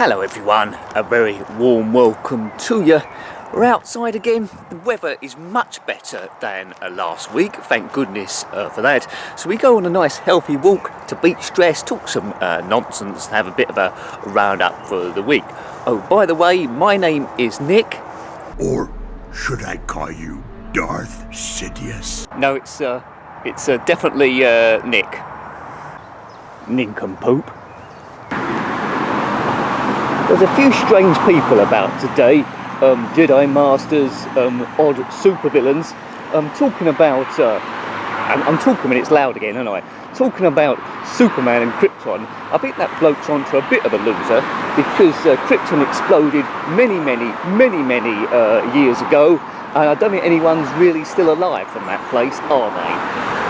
Hello everyone, a very warm welcome to you. We're outside again. The weather is much better than last week, thank goodness for that. So we go on a nice healthy walk to beat stress, talk some nonsense, have a bit of a roundup for the week. Oh, by the way, my name is Nick. Or should I call you Darth Sidious? No, it's definitely Nick. Nincompoop. There's a few strange people about today, Jedi Masters, odd supervillains, talking about, I'm talking when it's loud again, aren't I? Talking about Superman and Krypton. I think that bloke's onto a bit of a loser, because Krypton exploded many years ago, and I don't think anyone's really still alive from that place, are they?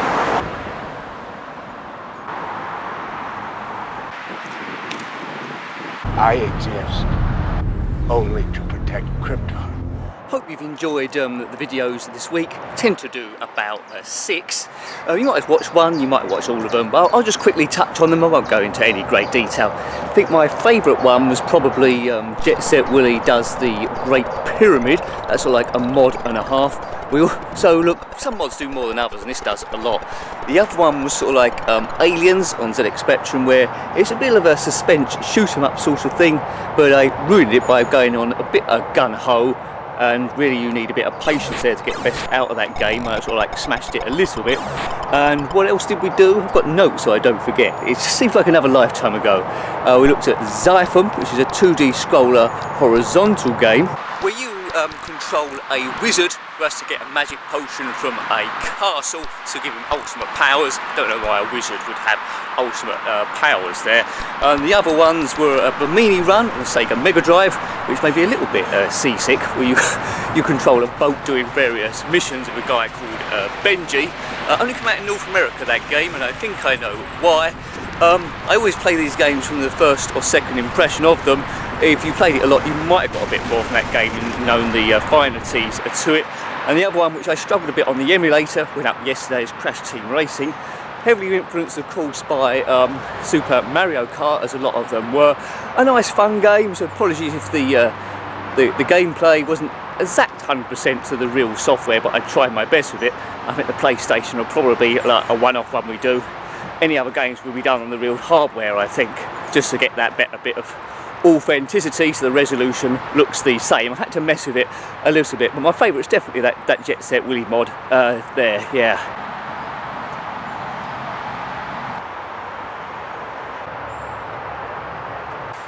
I exist only to protect Krypton. Hope you've enjoyed the videos this week. Tend to do about 6. You might have watched one, you might watch all of them, but I'll just quickly touch on them. I won't go into any great detail. I think my favourite one was probably Jet Set Willy does the Great Pyramid. That's sort of like a mod and a half. So look, some mods do more than others, and this does a lot. The other one was sort of like Aliens on ZX Spectrum, where it's a bit of a suspense, shoot 'em up sort of thing, but I ruined it by going on a bit of gun-ho, and really you need a bit of patience there to get the best out of that game. I sort of like smashed it a little bit. And what else did we do? I've got notes so I don't forget. It seems like another lifetime ago. We looked at Xiphon, which is a 2D scroller horizontal game, where you control a wizard who has to get a magic potion from a castle to give him ultimate powers. Don't know why a wizard would have ultimate powers there. The other ones were a Bimini Run on the Sega Mega Drive, which may be a little bit seasick, where you control a boat doing various missions of a guy called Benji. Only come out in North America, that game, and I think I know why. I always play these games from the first or second impression of them. If you played it a lot, you might have got a bit more from that game and known the finities to it. And the other one, which I struggled a bit on the emulator, went up yesterday, is Crash Team Racing. Heavily influenced, of course, by Super Mario Kart, as a lot of them were. A nice fun game, so apologies if the gameplay wasn't exact 100% to the real software, but I tried my best with it. I think the PlayStation will probably be like a one-off one we do. Any other games will be done on the real hardware, I think, just to get that better bit of authenticity, so the resolution looks the same. I had to mess with it a little bit, but my favourite is definitely that Jet Set Willy mod there, yeah.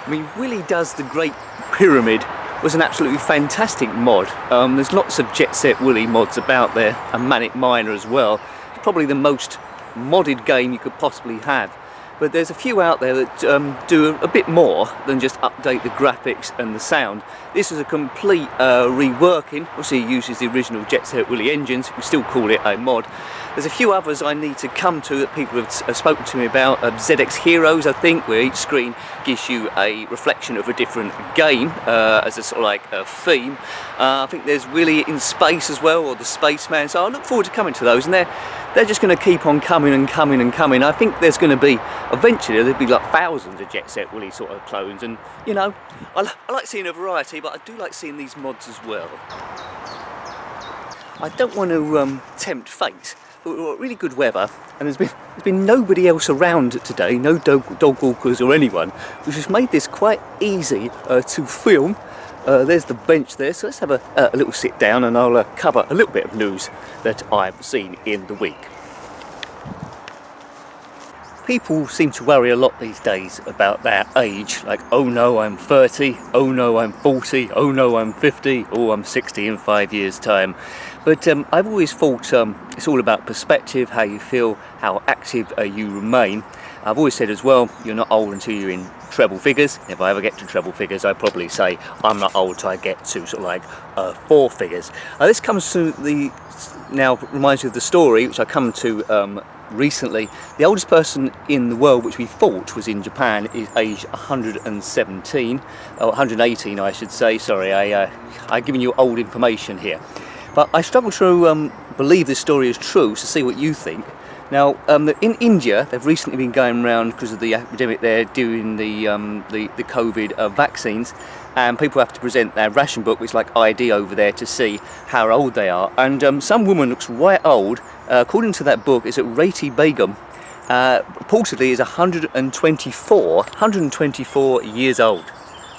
I mean, Willy Does the Great Pyramid was an absolutely fantastic mod. There's lots of Jet Set Willy mods about there, and Manic Miner as well. It's probably the most modded game you could possibly have, but there's a few out there that do a bit more than just update the graphics and the sound. This is a complete reworking. Obviously it uses the original Jet Set Willy engines, we still call it a mod. There's a few others I need to come to that people have spoken to me about. ZX Heroes, I think, where each screen gives you a reflection of a different game as a sort of like a theme. I think there's Willy in Space as well, or the Spaceman, so I look forward to coming to those, and they're just going to keep on coming and coming and coming. I think there's going to be, eventually, there'll be like thousands of Jet Set Willy sort of clones, and you know, I like seeing a variety, but I do like seeing these mods as well. I don't want to tempt fate, but we've got really good weather, and there's been nobody else around today, no dog walkers or anyone, which has made this quite easy to film. There's the bench there, so let's have a little sit down, and I'll cover a little bit of news that I've seen in the week. People seem to worry a lot these days about their age, like, oh no, I'm 30, oh no, I'm 40, oh no, I'm 50, oh, I'm 60 in 5 years' time. But I've always thought it's all about perspective, how you feel, how active you remain. I've always said as well, you're not old until you're in treble figures. If I ever get to treble figures, I'd probably say I'm not old till I get to sort of like 4 figures. This comes to now reminds me of the story, which I come to recently. The oldest person in the world which we thought was in Japan is aged 117, or 118 I should say, sorry, I'm giving you old information here. But I struggle to believe this story is true, so see what you think. Now, in India, they've recently been going around because of the epidemic there, doing the COVID vaccines, and people have to present their ration book, which is like ID over there, to see how old they are. And some woman looks right old. According to that book, it's at Rati Begum. Reportedly is 124 years old.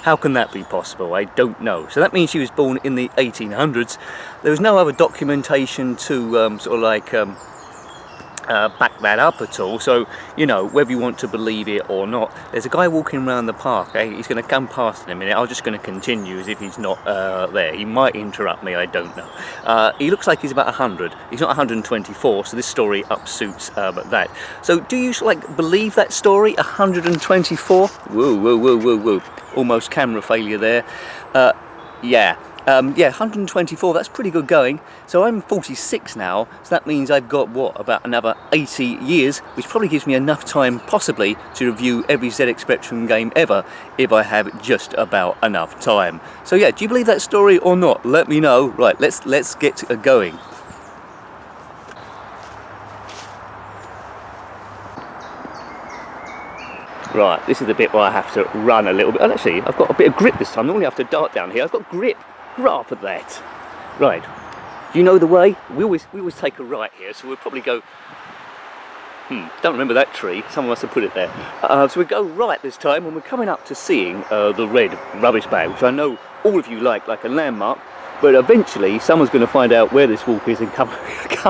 How can that be possible? I don't know. So that means she was born in the 1800s. There was no other documentation to sort of like back that up at all. So, you know, whether you want to believe it or not, there's a guy walking around the park. He's going to come past in a minute. I'm just going to continue as if he's not there. He might interrupt me, I don't know. He looks like he's about 100. He's not 124, so this story upsuits that. So do you like believe that story, 124? Whoa, whoa, whoa, whoa, whoa. Almost camera failure there. Yeah, 124, that's pretty good going. So I'm 46 now, so that means I've got, what, about another 80 years, which probably gives me enough time, possibly, to review every ZX Spectrum game ever, if I have just about enough time. So yeah, do you believe that story or not? Let me know. Right, let's get going. Right, this is the bit where I have to run a little bit. And actually, I've got a bit of grip this time. Normally I have to dart down here. I've got grip. Right at that. Right. Do you know the way? We always take a right here, so we'll probably go... don't remember that tree. Someone must have put it there. So we go right this time, and we're coming up to seeing the red rubbish bag, which I know all of you like a landmark. But eventually, someone's going to find out where this walk is and come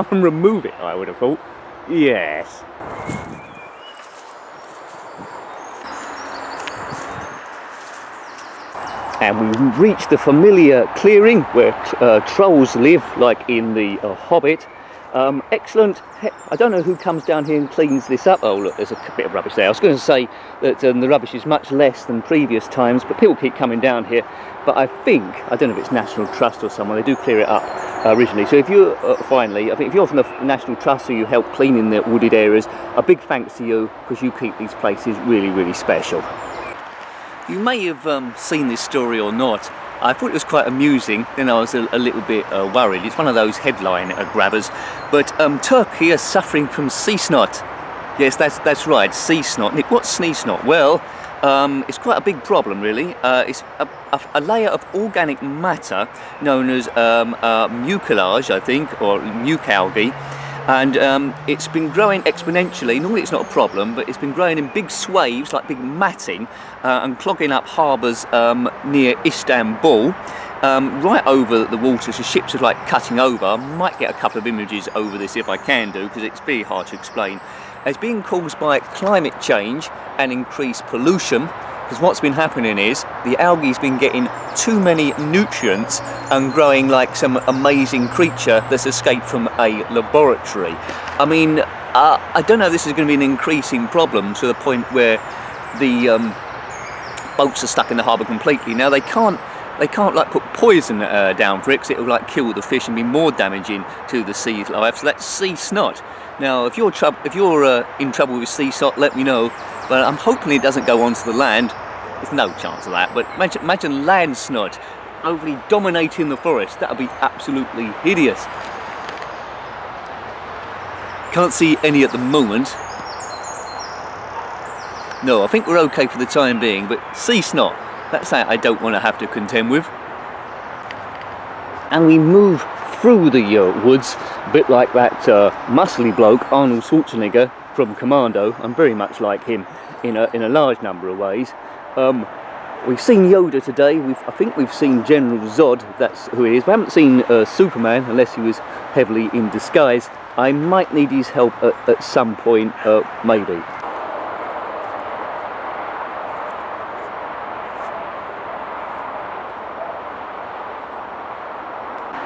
and remove it, I would have thought. Yes. And we reach the familiar clearing where trolls live, like in the Hobbit. Excellent. I don't know who comes down here and cleans this up. Oh look, there's a bit of rubbish there. I was going to say that the rubbish is much less than previous times, but people keep coming down here. But I don't know if it's National Trust or someone, they do clear it up originally. So if you're, finally, I think if you're from the National Trust or you help cleaning the wooded areas, a big thanks to you, because you keep these places really, really special. You may have seen this story or not. I thought it was quite amusing, then I was a little bit worried. It's one of those headline grabbers. But Turkey is suffering from sea snot. Yes, that's right, sea snot. Nick, what's sea snot? Well, it's quite a big problem, really. It's a layer of organic matter known as mucilage, I think, or mucalgae. And it's been growing exponentially. Normally it's not a problem, but it's been growing in big swaves, like big matting, and clogging up harbours near Istanbul, right over the water, so ships are like cutting over. I might get a couple of images over this if I can do, because it's very hard to explain. It's being caused by climate change and increased pollution, because what's been happening is the algae's been getting too many nutrients and growing like some amazing creature that's escaped from a laboratory. I mean, I don't know if this is going to be an increasing problem to the point where the boats are stuck in the harbour completely. Now they can't like put poison down for it, because it will like kill the fish and be more damaging to the sea life. So that's sea snot. Now, if you're in trouble with sea snot, let me know. But I'm hoping it doesn't go onto the land. There's no chance of that. But imagine land snot overly dominating the forest. That would be absolutely hideous. Can't see any at the moment. No, I think we're okay for the time being. But sea snot, that's something I don't want to have to contend with. And we move through the woods, a bit like that muscly bloke, Arnold Schwarzenegger, from Commando. I'm very much like him in a large number of ways. We've seen Yoda today. I think we've seen General Zod. That's who it is. We haven't seen Superman, unless he was heavily in disguise. I might need his help at some point, maybe.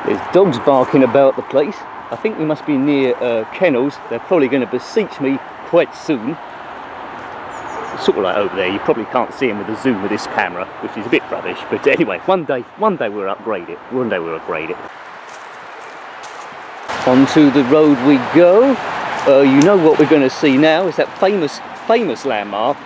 There's dogs barking about the place. I think we must be near kennels. They're probably going to beseech me quite soon. Sort of like over there. You probably can't see them with the zoom of this camera, which is a bit rubbish. But anyway, one day we'll upgrade it. One day we'll upgrade it. Onto the road we go. You know what we're going to see now is that famous landmark.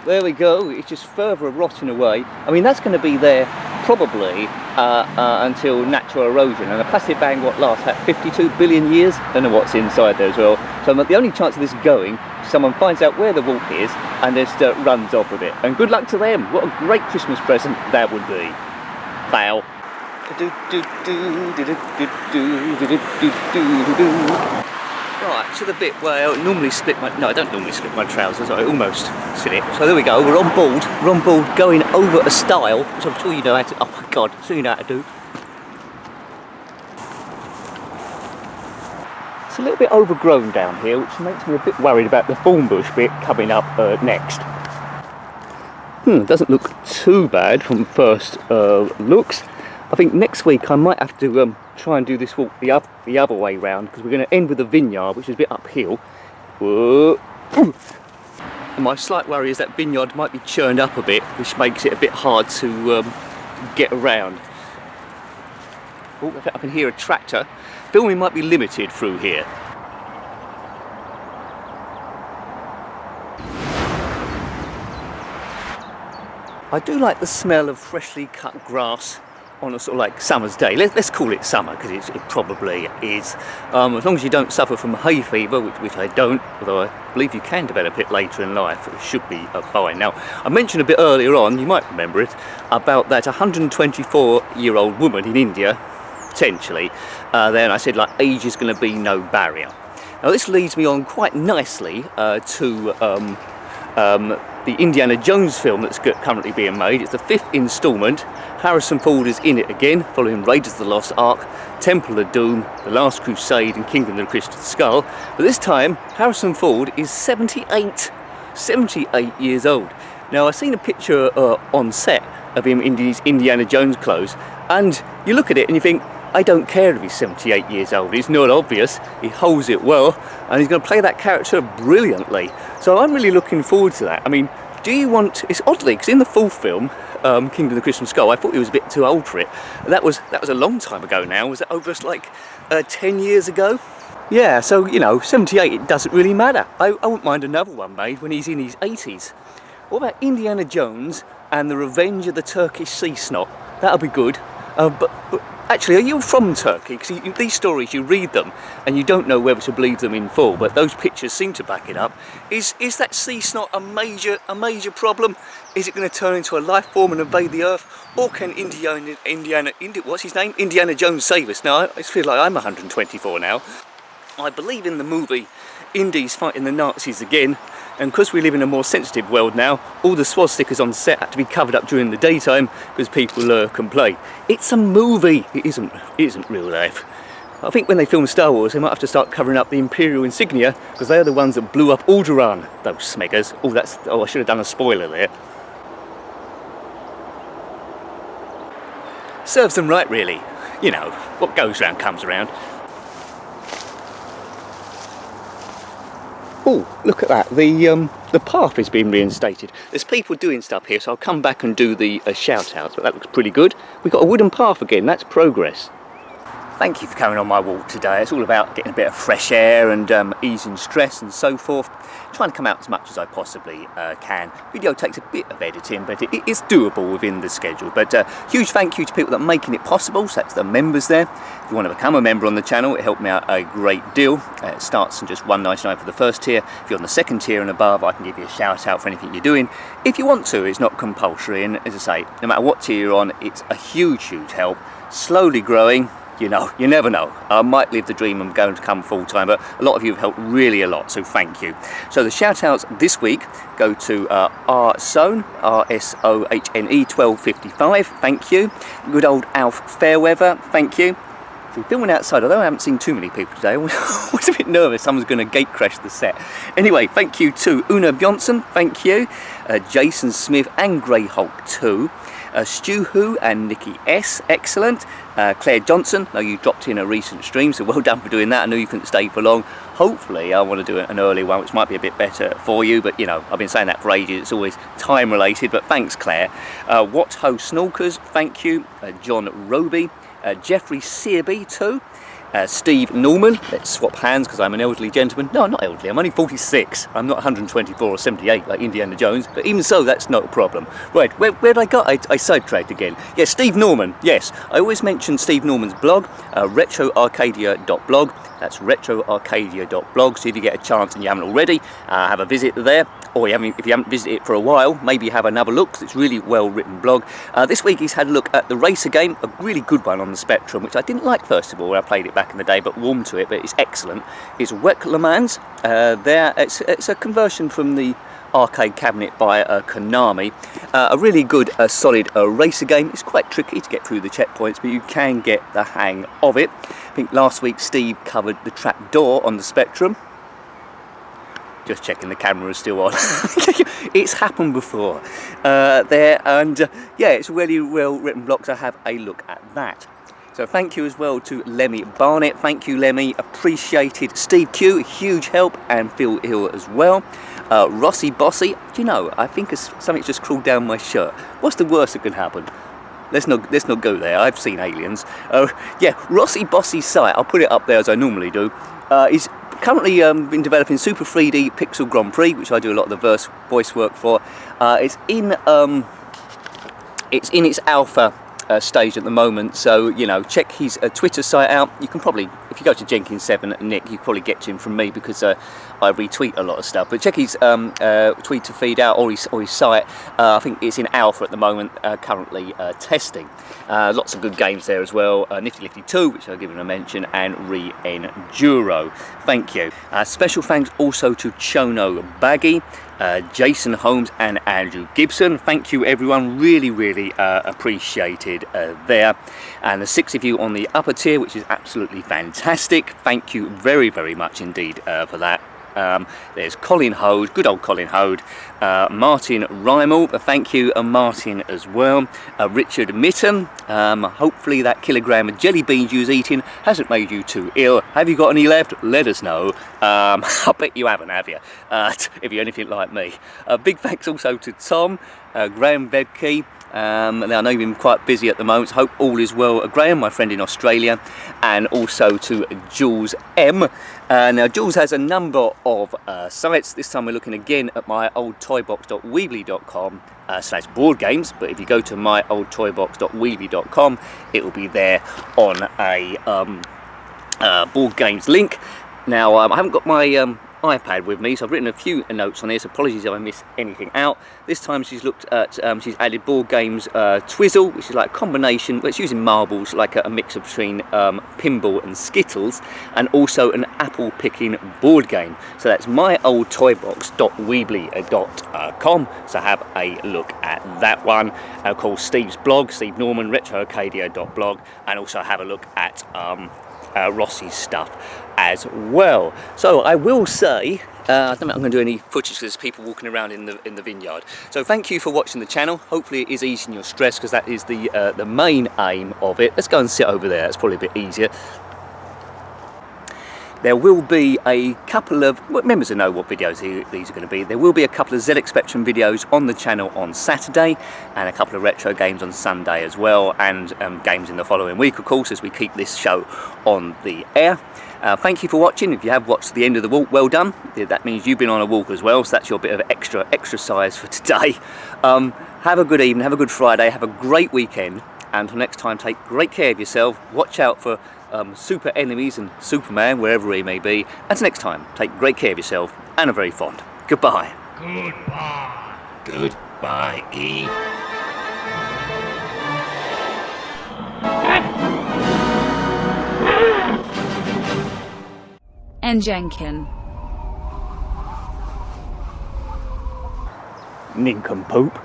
There we go. It's just further rotting away. I mean, that's going to be there probably until natural erosion, and a plastic bag what lasts about 52 billion years. Don't know what's inside there as well. So the only chance of this going, someone finds out where the vault is and just runs off with it. And good luck to them. What a great Christmas present that would be. Fail. Right, to the bit where I normally split my... No, I don't normally split my trousers, I almost split it. So there we go, we're on board going over a stile, which I'm sure you know how to... Oh my God, I'm sure you know how to do. It's a little bit overgrown down here, which makes me a bit worried about the thorn bush bit coming up next. Doesn't look too bad from first looks. I think next week I might have to try and do this walk the other way round, because we're going to end with a vineyard, which is a bit uphill. Whoa. And my slight worry is that vineyard might be churned up a bit, which makes it a bit hard to get around. Oh, I can hear a tractor. Filming might be limited through here. I do like the smell of freshly cut grass on a sort of like summer's day. Let's call it summer, because it probably is. As long as you don't suffer from hay fever, which I don't, although I believe you can develop it later in life, it should be fine. Now, I mentioned a bit earlier on, you might remember it, about that 124-year-old woman in India, potentially, then I said like age is going to be no barrier. Now this leads me on quite nicely to the Indiana Jones film that's currently being made. It's the 5th instalment. Harrison Ford is in it again, following Raiders of the Lost Ark, Temple of Doom, The Last Crusade and Kingdom of the Crystal Skull. But this time, Harrison Ford is 78 years old. Now I've seen a picture on set of him in these Indiana Jones clothes, and you look at it and you think, I don't care if he's 78 years old, it's not obvious, he holds it well, and he's going to play that character brilliantly. So I'm really looking forward to that. I mean, do you want, it's oddly, because in the full film, Kingdom of the Crystal Skull, I thought he was a bit too old for it. That was a long time ago now, was that over like 10 years ago? Yeah, so, you know, 78, it doesn't really matter. I wouldn't mind another one made when he's in his 80s. What about Indiana Jones and the Revenge of the Turkish Sea Snot? That'll be good. But actually, are you from Turkey? Because these stories, you read them and you don't know whether to believe them in full, but those pictures seem to back it up. Is that sea snot a major problem? Is it going to turn into a life form and invade the earth? Or can what's his name? Indiana Jones save us? Now, I feel like I'm 124 now. I believe in the movie Indy's fighting the Nazis again, and because we live in a more sensitive world now, all the swastikas on set had to be covered up during the daytime because people complain. It's a movie, it isn't real life. I think when they film Star Wars, they might have to start covering up the Imperial insignia, because they're the ones that blew up Alderaan, those smeggers. I should have done a spoiler there. Serves them right, really. You know, what goes round comes around. Oh, look at that, the path is being reinstated. There's people doing stuff here, so I'll come back and do the shout-outs, but that looks pretty good. We've got a wooden path again, that's progress. Thank you for coming on my walk today. It's all about getting a bit of fresh air and easing stress and so forth. Trying to come out as much as I possibly can. Video takes a bit of editing, but it's doable within the schedule. But huge thank you to people that are making it possible. So that's the members there. If you want to become a member on the channel, it helped me out a great deal. It starts on just £1.99 for the first tier. If you're on the second tier and above, I can give you a shout out for anything you're doing. If you want to, it's not compulsory. And as I say, no matter what tier you're on, it's a huge help. Slowly growing. You know, you never know. I might live the dream and going to come full time, but a lot of you have helped really a lot, so thank you. So the shout outs this week go to RSOHNE, RSOHNE 1255, thank you. Good old Alf Fairweather, thank you. So filming outside, although I haven't seen too many people today, I was a bit nervous someone's going to gate crash the set. Anyway, thank you to Una Bjonsson, thank you. Jason Smith and Greyhawk 2. Stu Hu and Nikki S, excellent. Claire Johnson, I know you dropped in a recent stream, so well done for doing that. I know you couldn't stay for long. Hopefully I want to do an early one, which might be a bit better for you, but you know, I've been saying that for ages, it's always time related, but thanks Claire. What Ho Snorkers, thank you. John Roby, Jeffrey Searby too. Steve Norman. Let's swap hands because I'm an elderly gentleman. No, I'm not elderly, I'm only 46. I'm not 124 or 78 like Indiana Jones, but even so, that's not a problem. Right, where did I go? I sidetracked again. Yes, Steve Norman, yes. I always mention Steve Norman's blog, retroarcadia.blog. That's retroarcadia.blog, so if you get a chance and you haven't already, have a visit there. Or if you haven't visited it for a while, maybe have another look, because it's a really well written blog. This week he's had a look at the racer game, a really good one on the Spectrum, which I didn't like first of all when I played it back in the day, but warmed to it, but it's excellent. It's Wek Le Mans. It's a conversion from the arcade cabinet by Konami. A really good solid racer game. It's quite tricky to get through the checkpoints, but you can get the hang of it. I think last week Steve covered the trap door on the Spectrum. Just checking the camera is still on. It's happened before there, and yeah, it's a really well written blog, so have a look at that. So thank you as well to Lemmy Barnett. Thank you, Lemmy, appreciated. Steve Q, huge help, and Phil Hill as well. Rossi Bossy, do you know, I think something's just crawled down my shirt. What's the worst that can happen? Let's not go there. I've seen aliens. Yeah, Rossi Bossy's site, I'll put it up there as I normally do, is currently been developing Super 3D Pixel Grand Prix, which I do a lot of the voice work for. It's in its alpha stage at the moment, so you know, check his Twitter site out. You can probably, if you go to Jenkins7 Nick, you can probably get to him from me, because I retweet a lot of stuff. But check his Twitter feed out, or his site. I think it's in alpha at the moment, currently testing. Lots of good games there as well. Nifty Lifty 2, which I'll give him a mention, and Re-Enduro. Thank you. Special thanks also to Chono Baggy, Jason Holmes and Andrew Gibson. Thank you everyone, really appreciated there. And the 6 of you on the upper tier, which is absolutely fantastic. Thank you very much indeed for that. There's Colin Hode, good old Colin Hode, Martin Rymel, thank you, Martin as well, Richard Mitten. Hopefully that kilogram of jelly beans you was eating hasn't made you too ill. Have you got any left? Let us know. I bet you haven't, have you? If you're anything like me. Big thanks also to Tom, Graham Bedke. Now I know you've been quite busy at the moment, so hope all is well. Graham, my friend in Australia, and also to Jules M. Now Jules has a number of sites. This time we're looking again at myoldtoybox.weebly.com /board games, but if you go to myoldtoybox.weebly.com, it will be there on a board games link. Now I haven't got my iPad with me, so I've written a few notes on this. Apologies if I miss anything out. This time she's looked at, she's added board games Twizzle, which is like a combination, well, it's using marbles, like a mix between pinball and Skittles, and also an apple picking board game. So that's myoldtoybox.weebly.com, so have a look at that one. And of course Steve's blog, Steve Norman, retroarcadia.blog, and also have a look at Rossi's stuff as well. So I will say, I don't think I'm going to do any footage because there's people walking around in the vineyard. So thank you for watching the channel. Hopefully it is easing your stress, because that is the main aim of it. Let's go and sit over there, that's probably a bit easier. There will be a couple of, members will know what videos these are going to be. There will be a couple of ZX Spectrum videos on the channel on Saturday, and a couple of retro games on Sunday as well, and games in the following week, of course, as we keep this show on the air. Thank you for watching. If you have watched to the end of the walk, well done. That means you've been on a walk as well, so that's your bit of extra exercise for today. Have a good evening, have a good Friday, have a great weekend, and until next time, take great care of yourself. Watch out for super enemies and Superman, wherever he may be. Until next time, take great care of yourself, and are very fond. Goodbye. Goodbye. Goodbye, E. And Jenkin. Nincompoop.